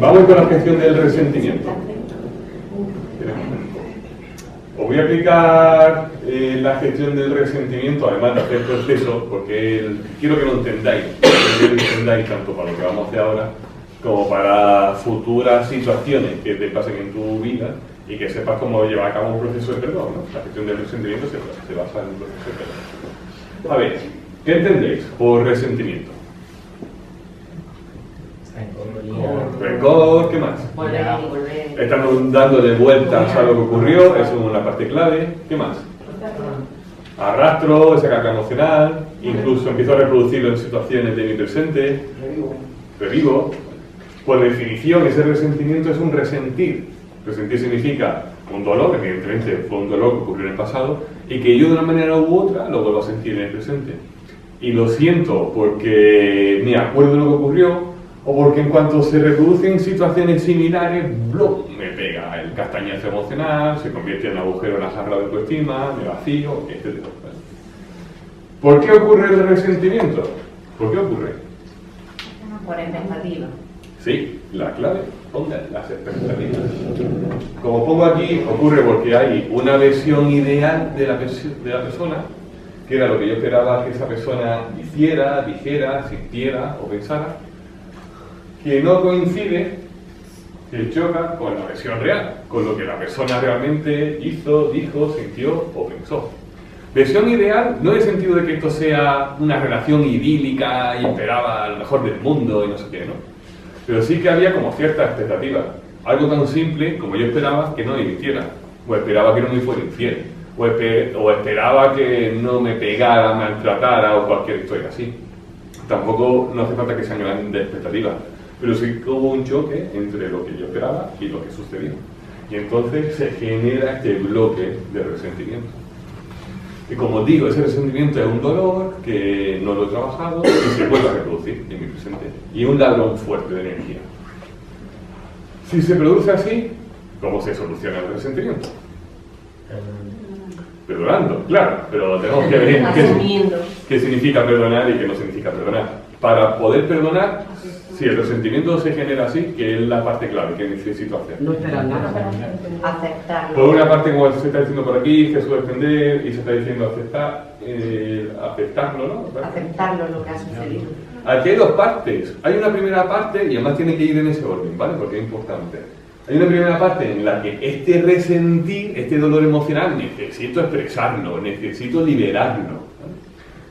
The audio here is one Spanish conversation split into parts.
Vamos con la gestión del resentimiento. Os voy a explicar la gestión del resentimiento, además de hacer el proceso, porque quiero que lo entendáis, tanto para lo que vamos a hacer ahora, como para futuras situaciones que te pasen en tu vida y que sepas cómo llevar a cabo un proceso de perdón, ¿no? La gestión del resentimiento se basa en un proceso de perdón. A ver, ¿qué entendéis por resentimiento? Rencor, ¿qué más? Estamos dando de vueltas a lo que ocurrió, eso es una parte clave. ¿Qué más? Arrastro esa carga emocional, incluso empiezo a reproducirlo en situaciones de mi presente, revivo. Por definición, ese resentimiento es un resentir. Resentir significa un dolor, evidentemente fue un dolor que ocurrió en el pasado, y que yo de una manera u otra lo vuelvo a sentir en el presente. Y lo siento porque me acuerdo de lo que ocurrió, o porque en cuanto se reproducen situaciones similares, ¡blum!, me pega el castañazo emocional, se convierte en un agujero en la jarra de autoestima, me vacío, etc. ¿Por qué ocurre el resentimiento? ¿Por qué ocurre? Por expectativa. Sí, la clave, ponga las expectativas. Como pongo aquí, ocurre porque hay una versión ideal de la persona, que era lo que yo esperaba que esa persona hiciera, dijera, sintiera o pensara, que no coincide, que choca con la versión real, con lo que la persona realmente hizo, dijo, sintió o pensó. Versión ideal, no en el sentido de que esto sea una relación idílica y esperaba lo mejor del mundo y no sé qué, ¿no? Pero sí que había como cierta expectativa. Algo tan simple como yo esperaba que no me mintiera, o esperaba que no me fuera infiel, o esperaba que no me pegara, maltratara o cualquier historia así. Tampoco no hace falta que se añadan de expectativas, pero sí que hubo un choque entre lo que yo esperaba y lo que sucedió. Y entonces se genera este bloque de resentimiento. Y como digo, ese resentimiento es un dolor que no lo he trabajado y se vuelve a reproducir en mi presente. Y un ladrón fuerte de energía. Si se produce así, ¿cómo se soluciona el resentimiento? Perdonando, claro, pero tenemos que ver qué significa perdonar y qué no significa perdonar. Para poder perdonar, si el resentimiento se genera así, que es la parte clave que necesito hacer. No esperar nada. Aceptarlo. Por una parte, como se está diciendo por aquí, Jesús defender, y se está diciendo aceptarlo, ¿no? Aceptarlo lo que ha sucedido. Aquí hay dos partes. Hay una primera parte, y además tiene que ir en ese orden, ¿vale? Porque es importante. Hay una primera parte en la que este resentir, este dolor emocional, necesito expresarlo, necesito liberarlo, ¿vale?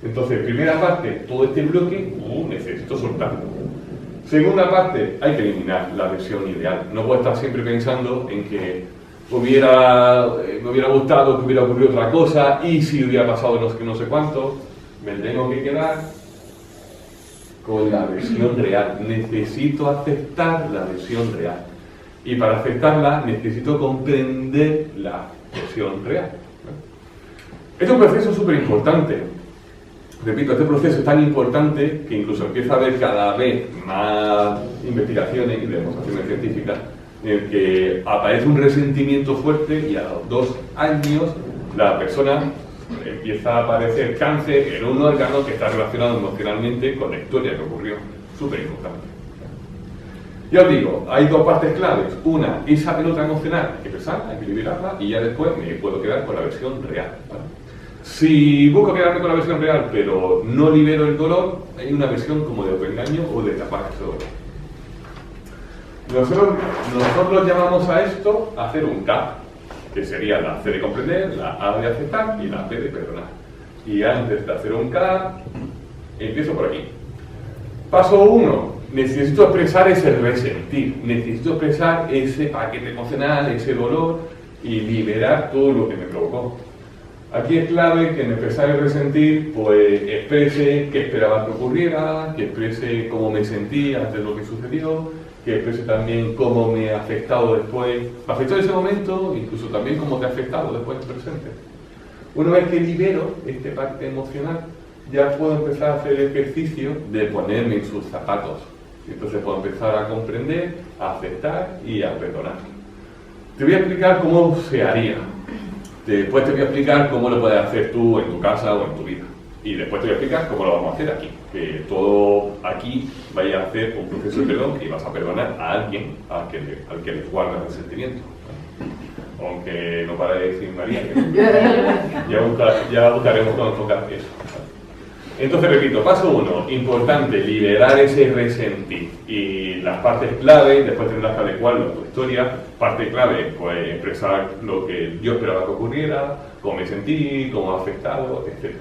Entonces, primera parte, todo este bloque, necesito soltarlo. Segunda parte, hay que eliminar la versión ideal. No puedo estar siempre pensando en que me hubiera gustado que hubiera ocurrido otra cosa y si hubiera pasado no sé cuánto. Me tengo que quedar con la versión real. Necesito aceptar la versión real. Y para aceptarla necesito comprender la versión real. Este es un proceso súper importante. Repito, este proceso es tan importante que incluso empieza a haber cada vez más investigaciones y demostraciones científicas en el que aparece un resentimiento fuerte y a los 2 años la persona empieza a aparecer cáncer en un órgano que está relacionado emocionalmente con la historia que ocurrió. Súper importante. Ya os digo, hay 2 partes claves. Una, esa pelota emocional, hay que pensar, hay que liberarla y ya después me puedo quedar con la versión real, ¿vale? Si busco quedarme con la versión real, pero no libero el dolor, hay una versión como de autoengaño o de tapar ese dolor. Nosotros llamamos a esto hacer un K, que sería la C de comprender, la A de aceptar y la P de perdonar. Y antes de hacer un K, empiezo por aquí. Paso 1. Necesito expresar ese resentir, necesito expresar ese paquete emocional, ese dolor y liberar todo lo que me provocó. Aquí es clave que en expresar el resentir, pues exprese qué esperaba que ocurriera, que exprese cómo me sentí ante lo que sucedió, que exprese también cómo me ha afectado después. Me afectó en ese momento, incluso también cómo te ha afectado después en el presente. Una vez que libero este parte emocional, ya puedo empezar a hacer el ejercicio de ponerme en sus zapatos. Entonces puedo empezar a comprender, a aceptar y a perdonar. Te voy a explicar cómo se haría. Después te voy a explicar cómo lo puedes hacer tú en tu casa o en tu vida. Y después te voy a explicar cómo lo vamos a hacer aquí. Que todo aquí vaya a hacer un proceso de perdón y vas a perdonar a alguien al que le guardas el sentimiento. Aunque no para de decir María, ya buscaremos cómo enfocar eso. Entonces repito, paso 1, importante, liberar ese resentir. Y las partes clave, después tendrás que adecuarlo a tu historia. Parte clave, pues expresar lo que yo esperaba que ocurriera, cómo me sentí, cómo ha afectado, etc.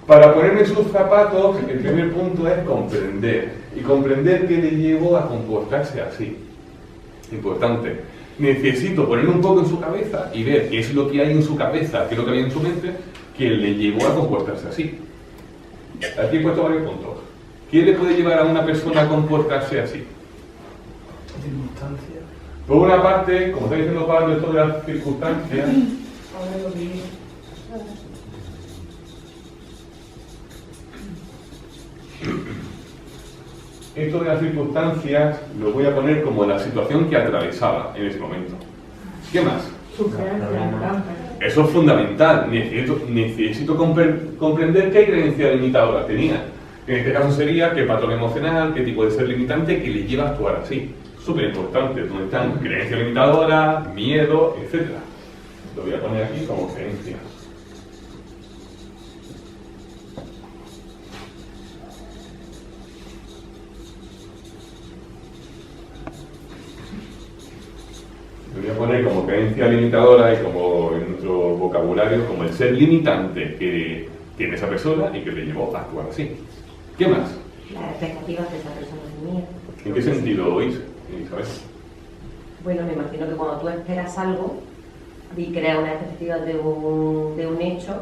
Para ponerme en sus zapatos, el primer punto es comprender. Y comprender qué le llevó a comportarse así. Importante. Necesito ponerme un poco en su cabeza y ver qué es lo que hay en su cabeza, qué es lo que hay en su mente, que le llevó a comportarse así. Aquí he puesto varios puntos. ¿Qué le puede llevar a una persona a comportarse así? Circunstancias. Por una parte, como está diciendo Pablo, esto de las circunstancias. Esto de las circunstancias lo voy a poner como la situación que atravesaba en ese momento. ¿Qué más? Eso es fundamental. Necesito comprender qué creencia limitadora tenía. En este caso sería qué patrón emocional, qué tipo de ser limitante que le lleva a actuar así. Súper importante. Donde están creencias limitadoras, miedo, etc. Lo voy a poner aquí como creencias. Lo voy a poner como creencia limitadora y como en nuestro vocabulario como el ser limitante que tiene esa persona y que le llevó a actuar así. ¿Qué más? Las expectativas de esa persona tenía. ¿En qué sentido oís, Isabel? Bueno, me imagino que cuando tú esperas algo y creas una expectativa de un hecho,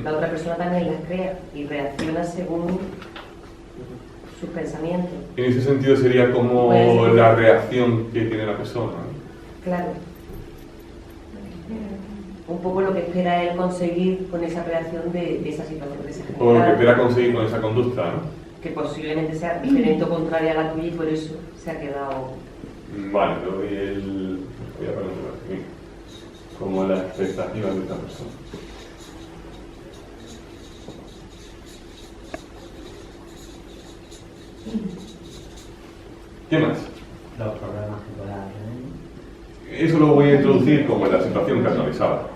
la otra persona también las crea y reacciona según sus pensamientos. En ese sentido sería como la reacción que tiene la persona, ¿no? Claro. Un poco lo que espera él conseguir con esa reacción de esa situación que se genera. O lo que espera conseguir con esa conducta, ¿no? Que posiblemente sea diferente o contraria a la tuya y por eso se ha quedado... Vale, voy a ponerlo aquí. Como las expectativas de esta persona. ¿Qué más? Los problemas que pueda tener. Eso lo voy a introducir como en la situación que atravesaba.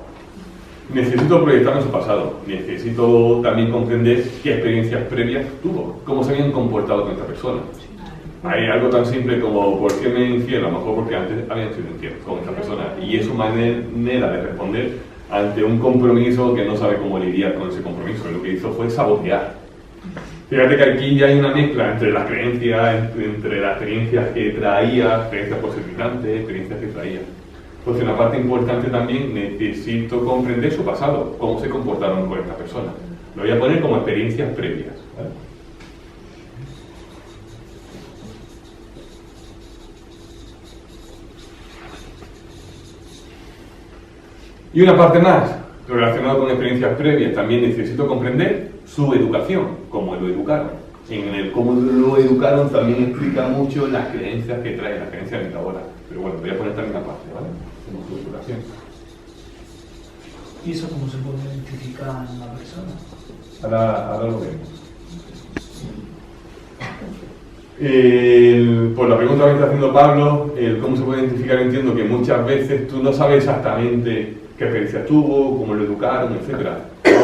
Necesito proyectarme en su pasado. Necesito también comprender qué experiencias previas tuvo, cómo se habían comportado con esta persona. Hay algo tan simple como ¿por qué me infiel? A lo mejor porque antes habían sido infiel con esta persona. Y es su manera de responder ante un compromiso que no sabe cómo lidiar con ese compromiso. Lo que hizo fue sabotear. Fíjate que aquí ya hay una mezcla entre las creencias, entre las experiencias que traía, creencias posibilitantes, experiencias que traía. Entonces, una parte importante también, necesito comprender su pasado, cómo se comportaron con esta persona. Lo voy a poner como experiencias previas, ¿vale? Y una parte más, relacionada con experiencias previas, también necesito comprender su educación, cómo lo educaron. En el cómo lo educaron también explica mucho las creencias que trae, las creencias limitadoras. Pero bueno, voy a poner también una parte, ¿vale? Como su educación. ¿Y eso cómo se puede identificar en una persona? Ahora lo vemos. Por la pregunta que está haciendo Pablo, cómo se puede identificar, entiendo que muchas veces tú no sabes exactamente qué experiencia tuvo, cómo lo educaron, etc.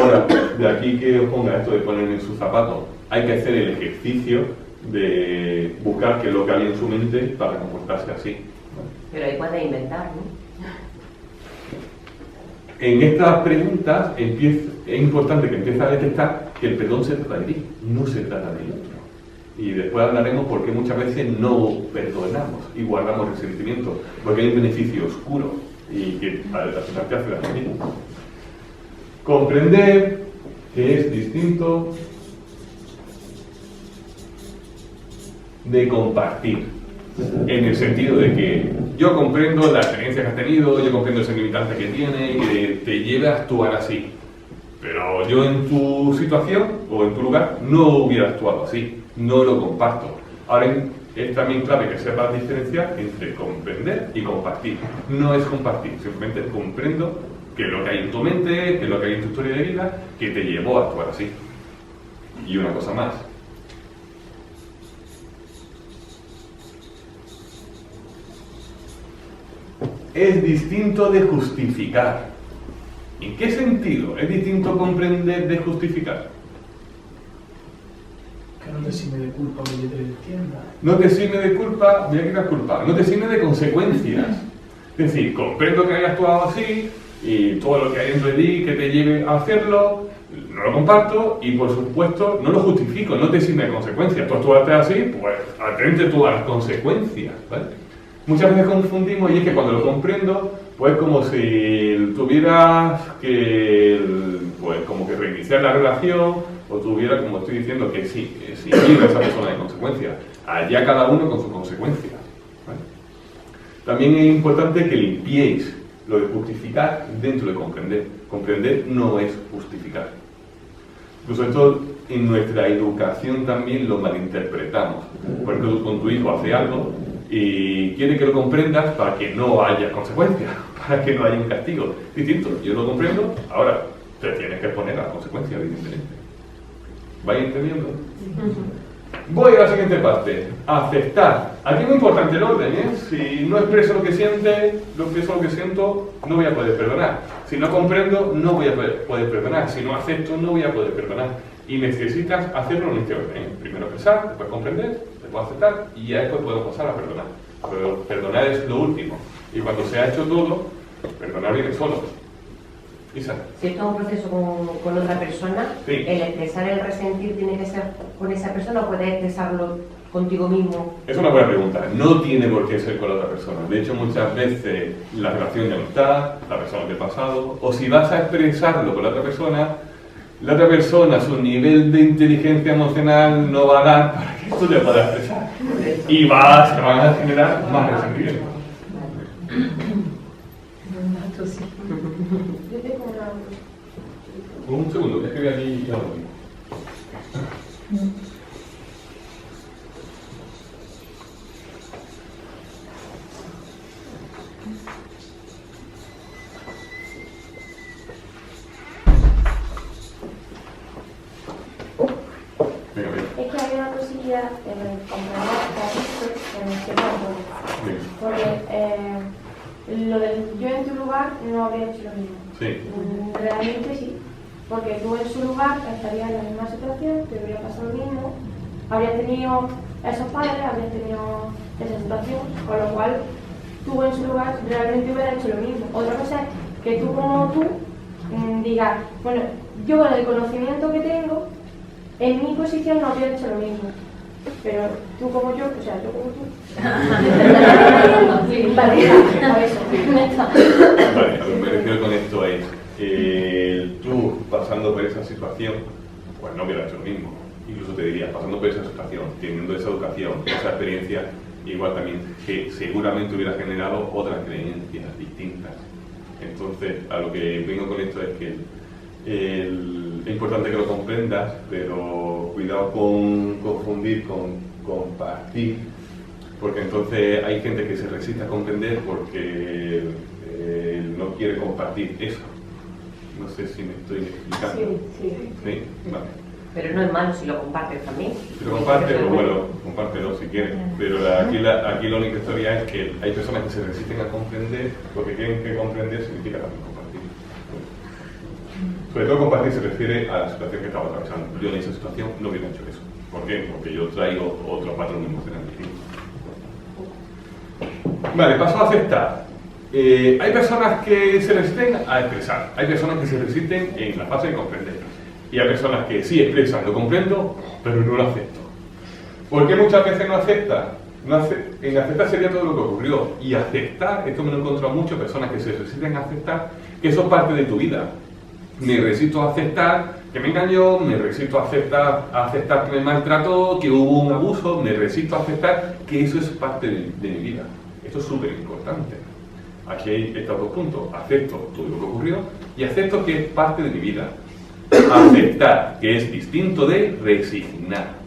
Ahora, de aquí que os ponga esto de ponerme en sus zapatos, hay que hacer el ejercicio de buscar qué es lo que hay en su mente para comportarse así. Pero ahí puedes inventar, ¿no? En estas preguntas es importante que empieces a detectar que el perdón se trata de ti, no se trata del otro. Y después hablaremos por qué muchas veces no perdonamos y guardamos resentimiento, porque hay un beneficio oscuro y que al final te hace daño mismo. Comprender que es distinto de compartir, en el sentido de que yo comprendo la experiencia que has tenido, yo comprendo ese limitante que tiene y que te lleva a actuar así, pero yo en tu situación o en tu lugar no hubiera actuado así, no lo comparto. Ahora es también clave que sepas diferenciar entre comprender y compartir. No es compartir, simplemente comprendo qué es lo que hay en tu mente, qué es lo que hay en tu historia de vida, que te llevó a actuar así. Y una cosa más. Es distinto de justificar. ¿En qué sentido es distinto comprender de justificar? Que no te exime de culpa que yo te entienda. No te exime de culpa, mira que la culpa, no te exime de consecuencias. Es decir, comprendo que hayas actuado así y todo lo que hay dentro de ti que te lleve a hacerlo, no lo comparto y por supuesto no lo justifico, no te exime de consecuencias. Tú actuaste así, pues atente tú a las consecuencias, ¿vale? Muchas veces confundimos y es que cuando lo comprendo, pues como si tuvieras que, pues como que reiniciar la relación o tuviera, como estoy diciendo, que sí, que sí, a esa persona de consecuencias. Allá cada uno con sus consecuencias, ¿vale? También es importante que limpiéis lo de justificar dentro de comprender. Comprender no es justificar. Incluso esto en nuestra educación también lo malinterpretamos. Por ejemplo, tú con tu hijo hace algo y quiere que lo comprendas para que no haya consecuencias, para que no haya un castigo. Distinto, yo lo comprendo, ahora te tienes que poner a las consecuencias, evidentemente. ¿Vais entendiendo? Voy a la siguiente parte. Aceptar. Aquí es muy importante el orden, ¿eh? Si no expreso lo que siente, no expreso lo que siento, no voy a poder perdonar. Si no comprendo, no voy a poder perdonar. Si no acepto, no voy a poder perdonar. Y necesitas hacerlo en este orden, ¿eh? Primero pensar, después comprender, después aceptar y ya después puedo pasar a perdonar. Pero perdonar es lo último. Y cuando se ha hecho todo, perdonar viene solo. Isa. Si esto es un proceso con otra persona, sí. El expresar el resentir tiene que ser con esa persona o puedes expresarlo contigo mismo. Es una buena pregunta. No tiene por qué ser con la otra persona. De hecho, muchas veces la relación de amistad, la persona del pasado, o si vas a expresarlo con la otra persona, su nivel de inteligencia emocional no va a dar para que tú te puedas expresar. Y se van a generar más resentimientos. Yo tengo Un segundo, es que voy aquí y ya lo digo. Es que hay una cosilla en el compañero que me queda porque lo del yo en tu lugar no habría hecho lo mismo. Sí. Realmente sí, porque tú en su lugar estarías en la misma situación, te hubiera pasado lo mismo, habrías tenido esos padres, habrías tenido esa situación, con lo cual tú en su lugar realmente hubieras hecho lo mismo. Otra cosa es que tú como tú digas, bueno, yo con el conocimiento que tengo, en mi posición no habría hecho lo mismo. Pero tú como yo, o sea, yo como tú. Vale, a eso. Vale, lo que me refiero con esto es, tú pasando por esa situación, pues no hubiera hecho lo mismo. Incluso te diría, pasando por esa situación, teniendo esa educación, esa experiencia, igual también, que seguramente hubiera generado otras creencias distintas. Entonces, a lo que vengo con esto es que es importante que lo comprendas, pero cuidado con confundir con compartir, porque entonces hay gente que se resiste a comprender porque no quiere compartir eso. No sé si me estoy explicando. Sí. Sí, vale. Pero no es malo si lo compartes también. Si lo compartes, pues bueno, compártelo si quieres. Pero aquí la única historia es que hay personas que se resisten a comprender porque creen que comprender significa también compartir. Sobre todo compartir se refiere a la situación que estaba atravesando. Yo en esa situación no hubiera hecho eso. ¿Por qué? Porque yo traigo otro patrón emocional distinto. Vale, paso a aceptar. Hay personas que se resisten a expresar. Hay personas que se resisten en la fase de comprender. Y hay personas que sí expresan, lo comprendo, pero no lo acepto. ¿Por qué muchas veces no acepta? En aceptar sería todo lo que ocurrió. Y aceptar, esto me lo he encontrado mucho, personas que se resisten a aceptar, que eso es parte de tu vida. Me resisto a aceptar que me engañó, me resisto a aceptar que me maltrató, que hubo un abuso, me resisto a aceptar que eso es parte de mi vida. Esto es súper importante. Aquí hay estos dos puntos. Acepto todo lo que ocurrió y acepto que es parte de mi vida. Aceptar, que es distinto de resignar.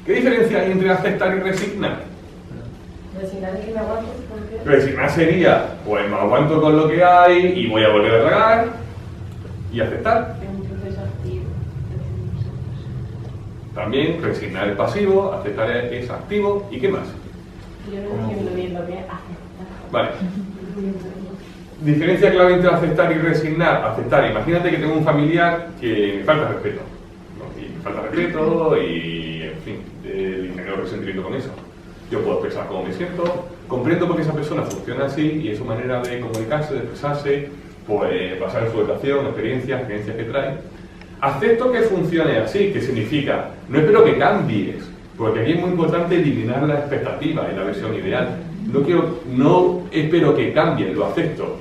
¿Qué diferencia hay entre aceptar y resignar? Resignar es que me aguanto. Porque... Resignar sería, pues me aguanto con lo que hay y voy a volver a tragar. Y aceptar. Es un proceso activo. También resignar es pasivo, aceptar es activo. ¿Y qué más? Yo no entiendo bien lo que es aceptar. Vale. Diferencia clave entre aceptar y resignar. Aceptar, imagínate que tengo un familiar que me falta respeto. ¿No? Y me falta respeto y, en fin, el genero resentimiento con eso. Yo puedo expresar cómo me siento, comprendo por qué esa persona funciona así y es su manera de comunicarse, de expresarse, pues basar en su educación, experiencias, creencias que trae. Acepto que funcione así, que significa, no espero que cambies, porque aquí es muy importante eliminar la expectativa y la versión ideal. No espero que cambie, lo acepto.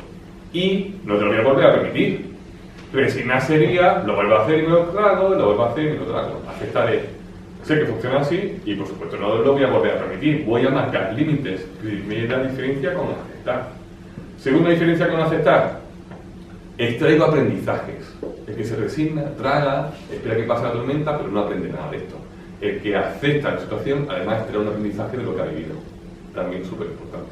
Y no te lo voy a volver a permitir. Resignar sería, lo vuelvo a hacer y me lo trago, lo vuelvo a hacer y me lo trago. Aceptaré. Sé que funciona así y por supuesto no lo voy a volver a permitir. Voy a marcar límites. Primera diferencia con aceptar. Segunda diferencia con aceptar. Extraigo aprendizajes. El que se resigna, traga, espera que pase la tormenta, pero no aprende nada de esto. El que acepta la situación, además extrae un aprendizaje de lo que ha vivido. También súper importante.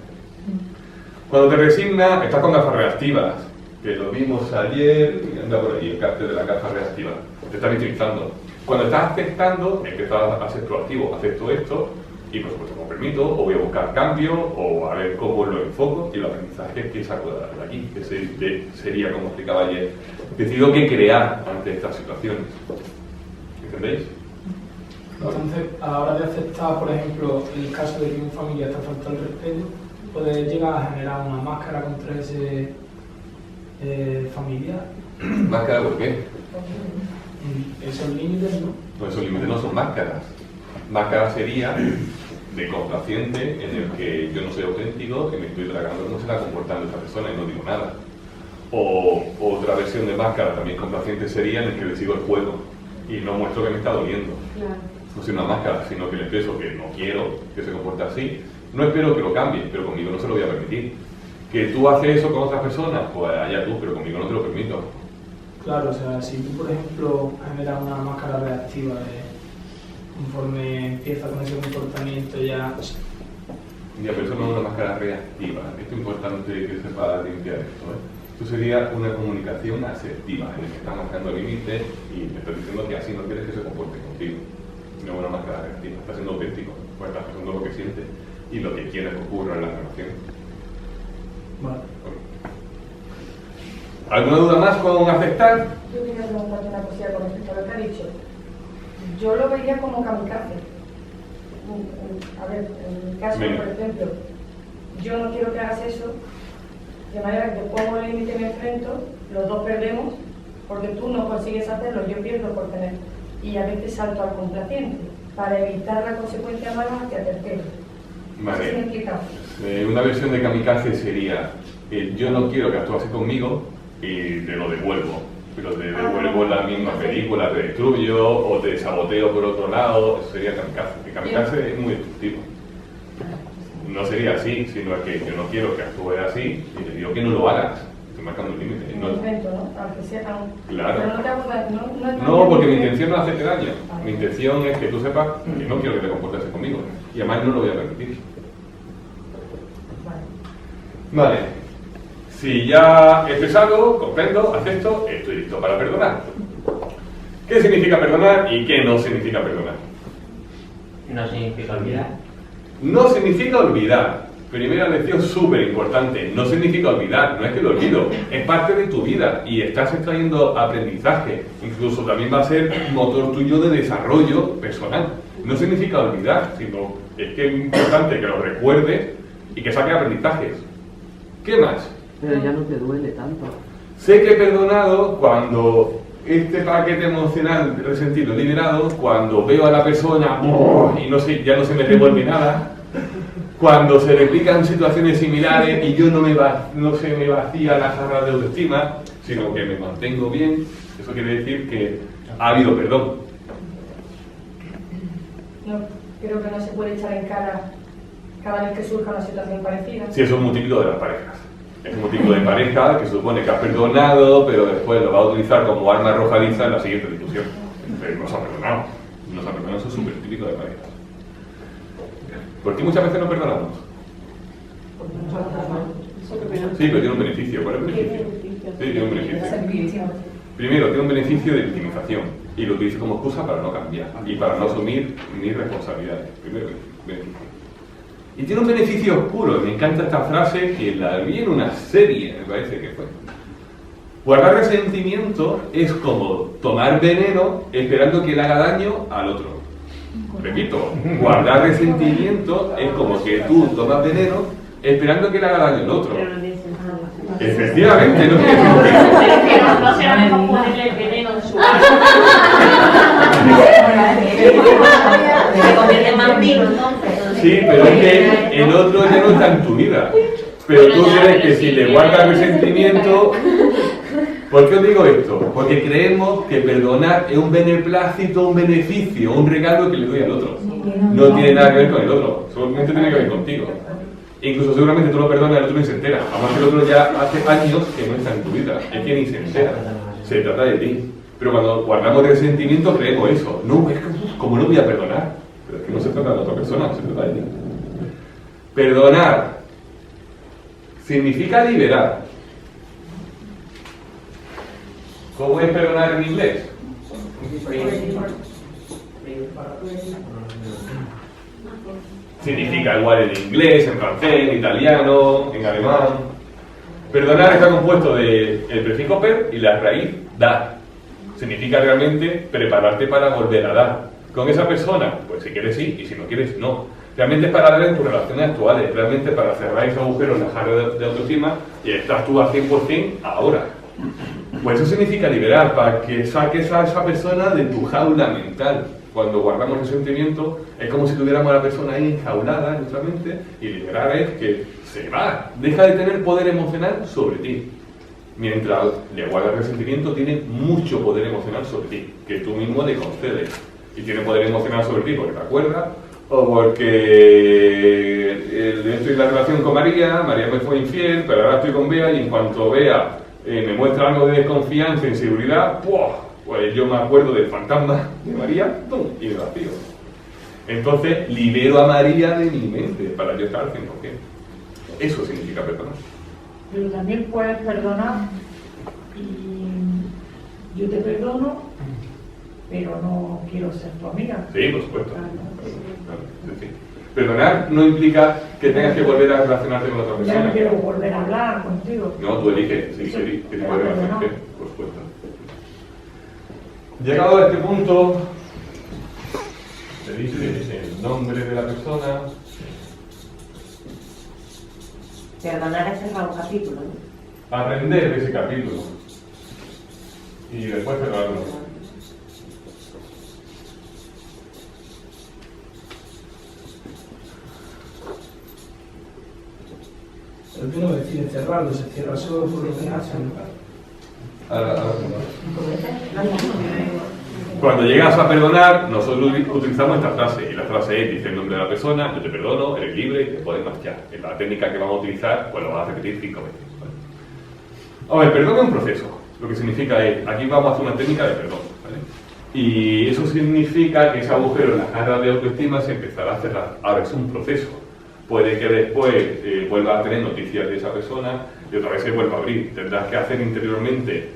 Cuando te resignas, estás con gafas reactivas, que lo vimos ayer, y anda por ahí el cartel de la gafa reactiva. Te estás victimizando. Cuando estás aceptando, empiezas a ser proactivo. Acepto esto, y por supuesto me permito, o voy a buscar cambio, o a ver cómo lo enfoco, y el aprendizaje que saco de aquí, que sería, como explicaba ayer, decido qué crear ante estas situaciones. ¿Entendéis? Entonces, a la hora de aceptar, por ejemplo, en el caso de que un familiar te falta el respeto, puedes llegar a generar una máscara contra ese familiar. ¿Máscara por qué? Esos límites, ¿no? Pues esos límites no son máscaras. Máscara sería de complaciente en el que yo no soy auténtico, que me estoy tragando cómo se está comportando esta persona y no digo nada. O otra versión de máscara también complaciente sería en el que le sigo el juego y no muestro que me está doliendo. Claro. No soy una máscara, sino que le expreso que no quiero que se comporte así. No espero que lo cambie, pero conmigo no se lo voy a permitir. Que tú haces eso con otras personas, pues allá tú, pero conmigo no te lo permito. Claro, o sea, si tú, por ejemplo, generas una máscara reactiva conforme empieza con ese comportamiento ya... Ya, pero eso no es una máscara reactiva. Esto es importante que sepa limpiar esto, ¿eh? Esto sería una comunicación asertiva, en la que estás marcando límites y me estás diciendo que así no quieres que se comporte contigo. No es una máscara reactiva, estás siendo auténtico, pues estás pensando lo que sientes y lo que quieres que ocurra en la relación. Vale. ¿Alguna duda más con aceptar? Yo quería preguntarte una cosilla con respecto a lo que ha dicho. Yo lo vería como kamikaze. A ver, en mi caso, Venga. por ejemplo, yo no quiero que hagas eso, de manera que te pongo el límite y me enfrento, los dos perdemos, porque tú no consigues hacerlo, yo pierdo por tener. Y a veces salto al complaciente, para evitar la consecuencia mala hacia tercero. Vale. ¿Qué significa? Una versión de kamikaze sería yo no quiero que actúes así conmigo y te lo devuelvo, pero te devuelvo en la misma película, te destruyo o te saboteo por otro lado. Eso sería kamikaze. Que kamikaze es muy destructivo. No sería así, sino que yo no quiero que actúes así y te digo que no lo hagas. Estoy marcando un límite. Me enfrento, ¿no? Aunque sea tan... Claro. Pero no te hago daño, No, porque mi intención no es hacerte daño. Mi intención es que tú sepas que no quiero que te comportes así conmigo. Y además no lo voy a permitir. Vale. Si ya he expresado, comprendo, acepto, estoy listo para perdonar. ¿Qué significa perdonar y qué no significa perdonar? No significa olvidar. No significa olvidar. Primera lección súper importante. No significa olvidar, no es que lo olvido. Es parte de tu vida y estás extrayendo aprendizaje. Incluso también va a ser motor tuyo de desarrollo personal. No significa olvidar, sino es que es importante que lo recuerdes y que saques aprendizajes. ¿Qué más? Pero ya no te duele tanto. Sé que he perdonado cuando este paquete emocional resentido, liberado, cuando veo a la persona y no sé, ya no se me devuelve nada, cuando se replican situaciones similares y yo no se me vacía la jarra de autoestima, sino que me mantengo bien. Eso quiere decir que ha habido perdón. No, creo que no se puede echar en cara cada vez que surja una situación parecida. Sí, eso es muy típico de las parejas. Es un tipo de pareja que supone que ha perdonado, pero después lo va a utilizar como arma arrojadiza en la siguiente discusión. Pero no se ha perdonado. No se ha perdonado, eso es súper típico de parejas. ¿Por qué muchas veces no perdonamos? Sí, pero tiene un beneficio. ¿Cuál es el beneficio? Sí, tiene un beneficio. Primero, tiene un beneficio de victimización y lo utilizo como excusa para no cambiar y para no asumir mis responsabilidades. Primero, beneficio. Y tiene un beneficio oscuro. Me encanta esta frase que la vi en una serie, me parece que fue. Guardar resentimiento es como tomar veneno esperando que le haga daño al otro. Repito, guardar resentimiento es como que tú tomas veneno esperando que le haga daño al otro. Efectivamente, no tiene sentido. Pero que no será mejor ponerle el veneno en su alma. Se convierte en vampiro, entonces. Sí, pero es que el otro ya no está en tu vida. Pero tú crees que si le guardas resentimiento... ¿Por qué os digo esto? Porque creemos que perdonar es un beneplácito, un beneficio, un regalo que le doy al otro. No tiene nada que ver con el otro, solamente tiene que ver contigo. Incluso seguramente tú lo perdonas y el otro ni se entera. Además que el otro ya hace años que no está en tu vida, es que ni se entera. Se trata de ti. Pero cuando guardamos resentimiento creemos eso. No, es que como no voy a perdonar. Pero es que no se trata de la otra persona, se trata de ti. Perdonar significa liberar. ¿Cómo es perdonar en inglés? Significa igual en inglés, en francés, en italiano, en alemán. Perdonar está compuesto del prefijo per y la raíz dar. Significa realmente prepararte para volver a dar. ¿Con esa persona? Pues si quieres sí, y si no quieres no. Realmente es para dar en tus relaciones actuales, realmente para cerrar ese agujero en la jarra de autoestima y estás tú al 100% ahora. Pues eso significa liberar, para que saques a esa persona de tu jaula mental. Cuando guardamos resentimiento, es como si tuviéramos a la persona ahí enjaulada en nuestra mente, y liberar es que se va, deja de tener poder emocional sobre ti. Mientras le guardas resentimiento, tiene mucho poder emocional sobre ti, que tú mismo le concedes. Y tiene poder emocional sobre ti porque te acuerdas, o porque estoy en la relación con María me fue infiel, pero ahora estoy con Bea y en cuanto Bea me muestra algo de desconfianza, inseguridad, pues yo me acuerdo del fantasma de María, ¡pum!, y me vacío. Entonces libero a María de mi mente para yo estar al 100%. Eso significa perdonar. Pero también puedes perdonar y yo te perdono, pero no quiero ser tu amiga. Sí, por supuesto. Sí. Perdonar no implica que tengas que volver a relacionarte con otra Ya persona. no quiero volver a hablar contigo. No, tú eliges, sí, que te puede relacionarte, por supuesto. Llegado a este punto, te dice el nombre de la persona. Perdonar es cerrar un capítulo, ¿no? Aprender de ese capítulo. Y después cerrarlo. Pero tú no decides cerrarlo, se cierra solo por lo que hacen. Cuando llegas a perdonar, nosotros utilizamos esta frase, y la frase es, dice el nombre de la persona, yo te perdono, eres libre y te puedes marchar. Es la técnica que vamos a utilizar, pues lo vas a repetir 5 veces. ¿Vale? A ver, perdón es un proceso. Lo que significa es, aquí vamos a hacer una técnica de perdón, ¿vale? Y eso significa que ese agujero en la jarra de autoestima se empezará a cerrar. Ahora, es un proceso. Puede que después vuelvas a tener noticias de esa persona y otra vez se vuelva a abrir. Tendrás que hacer interiormente,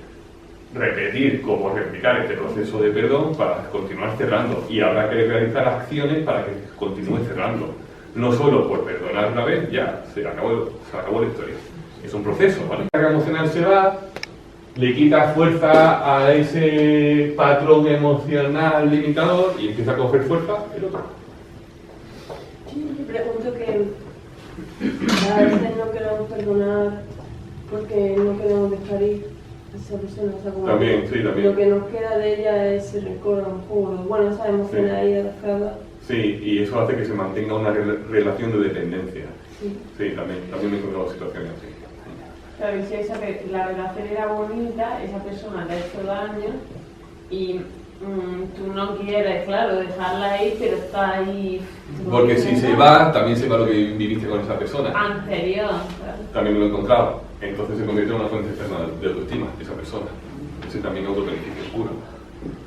repetir cómo replicar este proceso de perdón para continuar cerrando. Y habrá que realizar acciones para que continúe cerrando. No solo por perdonar una vez, ya se acabó la historia. Es un proceso, ¿vale? La carga emocional se va, le quita fuerza a ese patrón emocional limitador y empieza a coger fuerza el otro. Yo pregunto que a veces no queremos perdonar porque no queremos dejar ir a esa persona. O sea, como También, sí, también. Lo que nos queda de ella es ese rencor, a lo mejor, bueno, esas emociones ahí arrastradas. Sí, y eso hace que se mantenga una relación de dependencia. Sí, también me he encontrado situaciones así. Claro, y si la relación era bonita, esa persona le ha hecho daño y tú no quieres, claro, dejarla ahí, pero está ahí. Porque si se va, también se va lo que viviste con esa persona. Anterior, claro. También me lo he encontrado. Entonces se convierte en una fuente externa de autoestima de esa persona. Ese también es otro beneficio oscuro.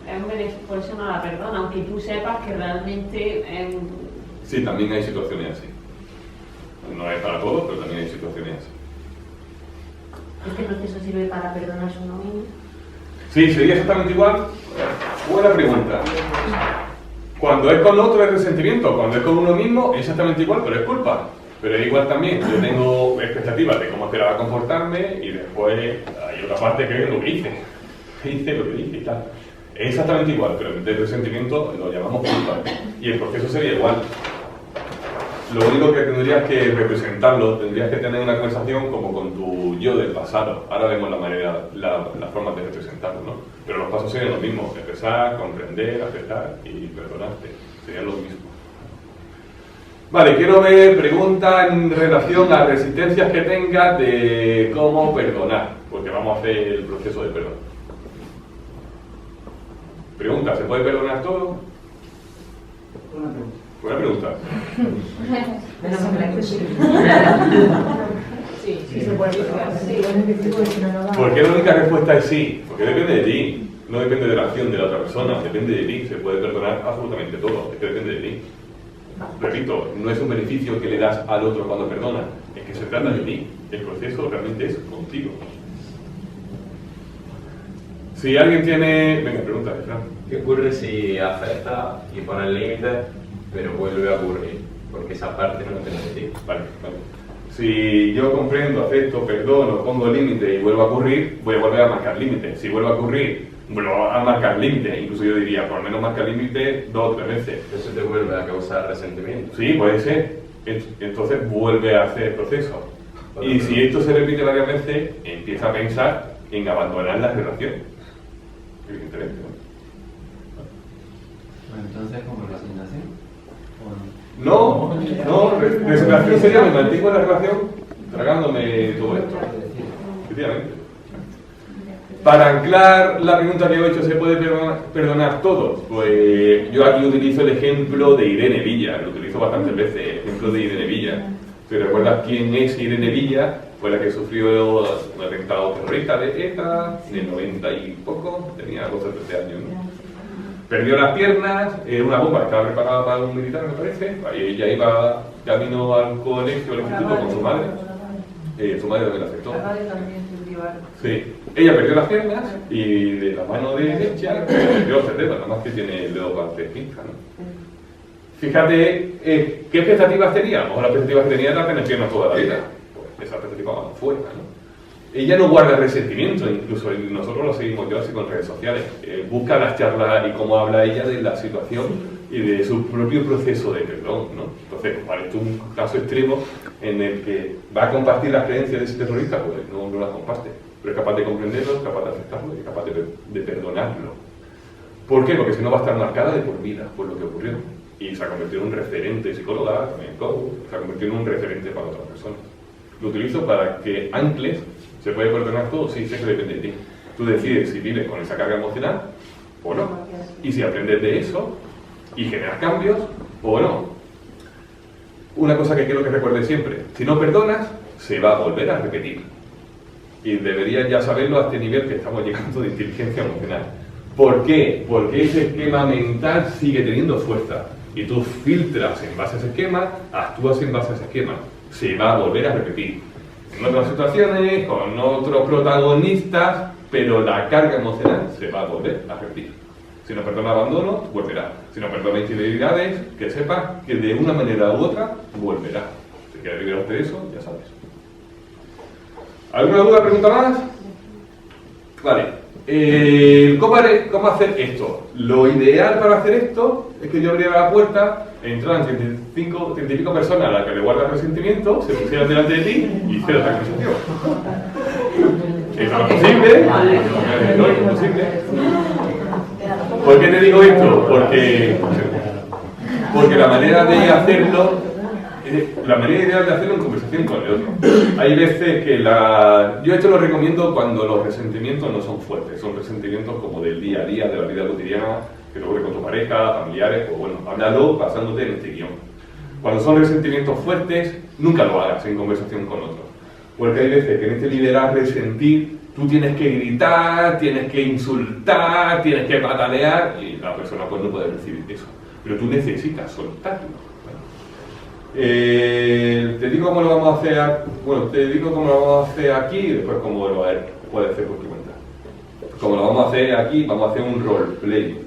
Es un beneficio, por eso no la perdona, aunque tú sepas que realmente Sí, también hay situaciones así. No es para todos, pero también hay situaciones así. ¿Este proceso sirve para perdonarse uno mismo? Sí, sería exactamente igual. Buena pregunta. Cuando es con otro es resentimiento, cuando es con uno mismo es exactamente igual, pero es culpa. Pero es igual también, yo tengo expectativas de cómo esperaba comportarme y después hay otra parte que es lo que hice. Hice lo que dije y tal. Es exactamente igual, pero en vez de resentimiento lo llamamos culpa. Y el proceso sería igual. Lo único que tendrías que representarlo, tendrías que tener una conversación como con tu yo del pasado. Ahora vemos la manera, las formas de representarlo, ¿no? Pero los pasos serían los mismos: expresar, comprender, aceptar y perdonarte. Serían los mismos. Vale, quiero ver preguntas en relación a resistencias que tengas de cómo perdonar, porque vamos a hacer el proceso de perdón. Pregunta: ¿se puede perdonar todo? Buena pregunta. Menos mal que la escuché. Sí, se puede perdonar. ¿Por qué la única respuesta es sí? Porque depende de ti, no depende de la acción de la otra persona, depende de ti. Se puede perdonar absolutamente todo, es que depende de ti. Repito, no es un beneficio que le das al otro cuando perdonas, es que se trata de ti. El proceso realmente es contigo. Si alguien tiene... Venga, pregunta, Fran. ¿Qué ocurre si aceptas y pones límites, pero vuelve a ocurrir? Porque esa parte no depende de ti. Vale. Si yo comprendo, acepto, perdono, pongo límite y vuelvo a ocurrir, voy a volver a marcar límite. Si vuelvo a ocurrir, vuelvo a marcar límite. Incluso yo diría, por lo menos marcar límite 2 o 3 veces. Eso te vuelve a causar resentimiento. Sí, puede ser. Entonces vuelve a hacer el proceso. Y si esto se repite varias veces, empieza a pensar en abandonar la relación. Evidentemente, ¿no? Entonces, ¿como resignación? No, resignación sería me mantengo en la relación tragándome todo esto. Efectivamente. Para anclar la pregunta que he hecho, ¿se puede perdonar todo? Pues yo aquí utilizo el ejemplo de Irene Villa, lo utilizo bastantes veces, el ejemplo de Irene Villa. Si recuerdas quién es Irene Villa, fue la que sufrió un atentado terrorista de ETA en el 90 y poco, tenía 12 o 13 años, ¿no? Perdió las piernas, una bomba que estaba preparada para un militar, me parece. Ahí ella iba camino al colegio, al instituto con su madre. Su madre también la aceptó. Sí. Ella perdió las piernas y de la mano derecha perdió los dedos, nada más que tiene el dedo parte pinza, ¿no? Fíjate, ¿qué expectativas tenía? A lo mejor la expectativa que tenía era tener piernas toda la vida. Pues esa expectativa va fuera, ¿no? Ella no guarda resentimiento, incluso nosotros lo seguimos yo así con redes sociales. Busca las charlas y cómo habla ella de la situación y de su propio proceso de perdón, ¿no? Entonces, parece un caso extremo en el que va a compartir las creencias de ese terrorista, pues no las comparte, pero es capaz de comprenderlo, es capaz de aceptarlo y es capaz de perdonarlo. ¿Por qué? Porque si no va a estar marcada de por vida por lo que ocurrió. Y se ha convertido en un referente psicóloga, también coach, se ha convertido en un referente para otras personas. Lo utilizo para que ancles. ¿Se puede perdonar todo? Sí, sé que depende de ti. Tú decides si vives con esa carga emocional o no. Y si aprendes de eso y generas cambios o no. Una cosa que quiero que recuerdes siempre: si no perdonas, se va a volver a repetir. Y deberías ya saberlo a este nivel que estamos llegando de inteligencia emocional. ¿Por qué? Porque ese esquema mental sigue teniendo fuerza. Y tú filtras en base a ese esquema, actúas en base a ese esquema. Se va a volver a repetir. En otras situaciones, con otros protagonistas, pero la carga emocional se va a volver a repetir. Si no perdona abandono, volverá. Si no perdona infidelidades, que sepas que de una manera u otra volverá. Si quieres liberarte de eso, ya sabes. ¿Alguna duda, pregunta más? Vale. ¿Cómo hacer esto? Lo ideal para hacer esto es que yo abriera la puerta, entraran 35 personas a las que le guardas resentimiento, se pusieran delante de ti y hicieran la acusación. Eso no es posible. No es posible. ¿Por qué te digo esto? Porque la manera de hacerlo, la manera ideal de hacerlo en conversación con el otro. Hay veces que yo esto lo recomiendo cuando los resentimientos no son fuertes, son resentimientos como del día a día, de la vida cotidiana, que lo ocurre con tu pareja, familiares, o bueno, háblalo basándote en este guión. Cuando son resentimientos fuertes, nunca lo hagas en conversación con otro. Porque hay veces que en este liderar resentir, tú tienes que gritar, tienes que insultar, tienes que patalear, y la persona pues no puede recibir eso. Pero tú necesitas soltarlo. Te digo cómo lo vamos a hacer, bueno, te digo cómo lo vamos a hacer aquí y después cómo lo puedes hacer por tu cuenta. Como lo vamos a hacer aquí, vamos a hacer un roleplay.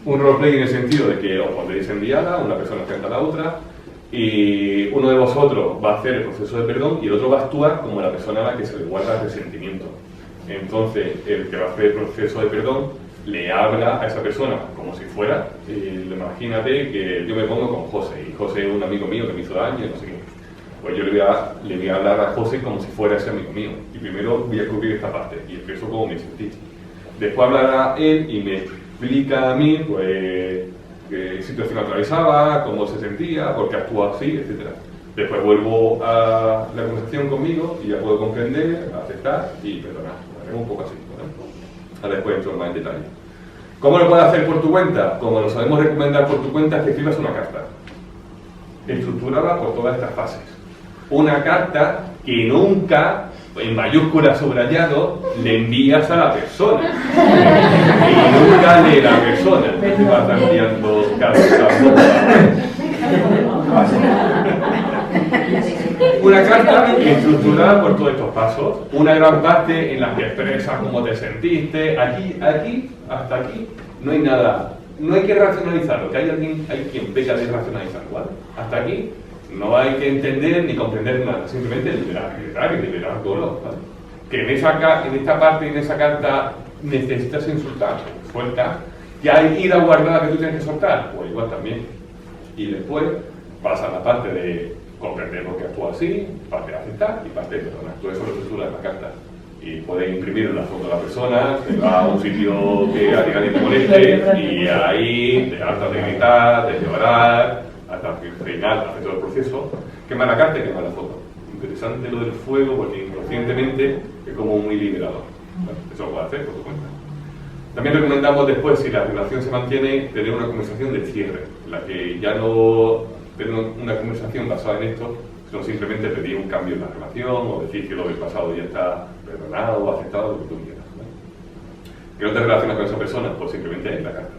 Un roleplay en el sentido de que os pondréis en diada, una persona frente a la otra, y uno de vosotros va a hacer el proceso de perdón y el otro va a actuar como la persona a la que se le guarda el resentimiento. Entonces, el que va a hacer el proceso de perdón le habla a esa persona como si fuera, imagínate que yo me pongo con José, y José es un amigo mío que me hizo daño y no sé qué. Pues yo le voy a hablar a José como si fuera ese amigo mío. Y primero voy a cubrir esta parte y expreso cómo me sentí. Después hablará él y me explica a mí, pues, qué situación atravesaba, cómo se sentía, por qué actúa así, etc. Después vuelvo a la conversación conmigo y ya puedo comprender, aceptar y perdonar. Lo haremos un poco así, ¿vale? Ahora después entro más en detalle. ¿Cómo lo puedes hacer por tu cuenta? Como lo sabemos recomendar por tu cuenta, es que escribas una carta estructurada por todas estas fases. Una carta que nunca, en mayúscula subrayado, le envías a la persona. Y nunca lee la persona. Te vas enviando cartas. Una carta estructurada por todos estos pasos. Una gran parte en la que expresas cómo te sentiste. Aquí, hasta aquí, no hay nada. No hay que racionalizarlo, que hay quien peca de racionalizar, ¿vale? Hasta aquí no hay que entender ni comprender nada, simplemente liberar dolor, ¿vale? Que en esta parte, en esa carta, necesitas insultar, suelta, que hay ira guardada que tú tienes que soltar, pues igual también. Y después pasa la parte de comprender por qué actúa así, parte de aceptar y parte de perdonar. Todo eso lo estructura en la carta. Y puedes imprimir una foto de la persona, te va a un sitio que a ti nadie te moleste y ahí te hartas de gritar, de llorar, hasta que al final hace todo el proceso, quema la carta y quema la foto. Interesante lo del fuego porque inconscientemente es como muy liberador. Bueno, eso lo puedes hacer por tu cuenta. También recomendamos después, si la relación se mantiene, tener una conversación de cierre, en la que ya no tener una conversación basada en esto, sino simplemente pedir un cambio en la relación o decir que lo del pasado ya está perdonado o aceptado, lo que tú quieras, ¿no? Que no te relacionas con esa persona, pues simplemente en la carta.